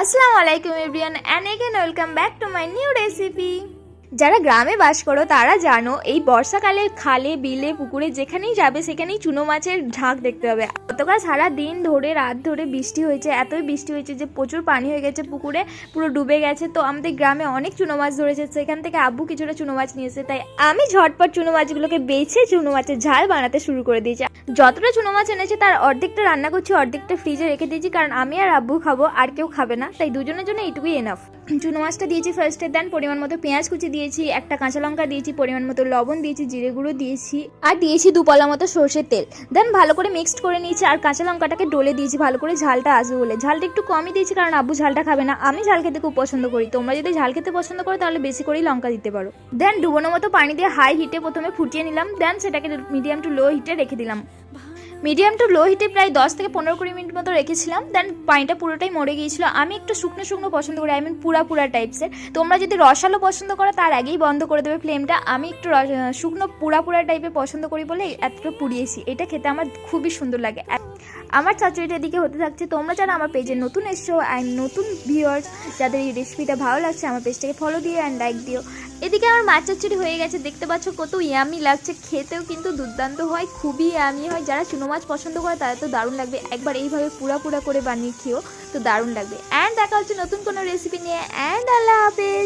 আসসালামু আলাইকুম everyone and again welcome back to my new recipe. যারা গ্রামে বাস করো তারা জানো এই বর্ষাকালে খালে বিলে পুকুরে যেখানেই যাবে সেখানেই চুনো মাছের ঝাঁক দেখতে হবে। গতকাল সারা দিন ধরে রাত ধরে বৃষ্টি হয়েছে, এতই বৃষ্টি হয়েছে যে প্রচুর পানি হয়ে গেছে, পুকুরে পুরো ডুবে গেছে। তো আমাদের গ্রামে অনেক চুনো মাছ ধরেছে, সেখান থেকে আব্বু কিছুটা চুনো মাছ নিয়েছে, তাই আমি ঝটপট চুনো মাছগুলোকে বেছে চুনো মাছের ঝাল বানাতে শুরু করে দিয়েছি। যতটা চুনো মাছ এনেছে তার অর্ধেকটা রান্না করছি, অর্ধেকটা ফ্রিজে রেখে দিয়েছি, কারণ আমি আর আব্বু খাবো, আর কেউ খাবে না, তাই দুজনের জন্য এইটুকুই এনাফ। চুনো মাছটা দিয়েছি ফার্স্টে, দেন পরিমাণ মতো পেঁয়াজ কুচি দিয়েছি, একটা কাঁচা লঙ্কা দিয়েছি, পরিমাণ মতো লবণ দিয়েছি, জিরে গুঁড়ো দিয়েছি, আর দিয়েছি 2 পলা মতো সর্ষের তেল। দেন ভালো করে মিক্সড করে নিয়েছি, আর কাঁচা লঙ্কাটাকে ডলে দিয়েছি ভালো করে ঝালটা আসবে বলে। ঝালটা একটু কমই দিয়েছি কারণ আব্বু ঝালটা খাবে না, আমি ঝাল খেতে খুব পছন্দ করি। তোমরা যদি ঝাল খেতে পছন্দ করো তাহলে বেশি করেই লঙ্কা দিতে পারো। দেন ডুবোনো মতো পানি দিয়ে হাই হিটে প্রথমে ফুটিয়ে নিলাম, দেন সেটাকে মিডিয়াম টু লো হিটে রেখে দিলাম। মিডিয়াম টু লো হিটে প্রায় 10 থেকে 15-20 মিনিট মতো রেখেছিলাম। দেন পানিটা পুরোটাই মরে গিয়েছিল। আমি একটু শুকনো শুকনো পছন্দ করি, পুরা টাইপসের। তোমরা যদি রসালো পছন্দ করো তার আগেই বন্ধ করে দেবে ফ্লেমটা। আমি একটু শুকনো পুরা টাইপের পছন্দ করি বলে এতটা পুড়িয়েছি। এটা খেতে আমার খুবই সুন্দর লাগে। আমার চচ্চড়িটা এদিকে হতে থাকছে। তোমরা যারা আমার পেজে নতুন এসছো অ্যান্ড নতুন ভিউয়ার্স, যাদের এই রেসিপিটা ভালো লাগছে আমার পেজটাকে ফলো দিয়ে অ্যান্ড লাইক দিও। এদিকে আমার মাছ চচ্চড়ি হয়ে গেছে, দেখতে পাচ্ছ কত ইয়ামি লাগছে, খেতেও কিন্তু দুর্দান্ত হয়, খুবই ইয়ামি হয়। যারা চুনো মাছ পছন্দ করে তারা তো দারুণ লাগবে, একবার এইভাবে পুরা করে বানিয়ে খেও, তো দারুণ লাগবে। অ্যান্ড দেখা হচ্ছে নতুন কোনো রেসিপি নিয়ে। অ্যান্ড আল্লাহ হাফেজ।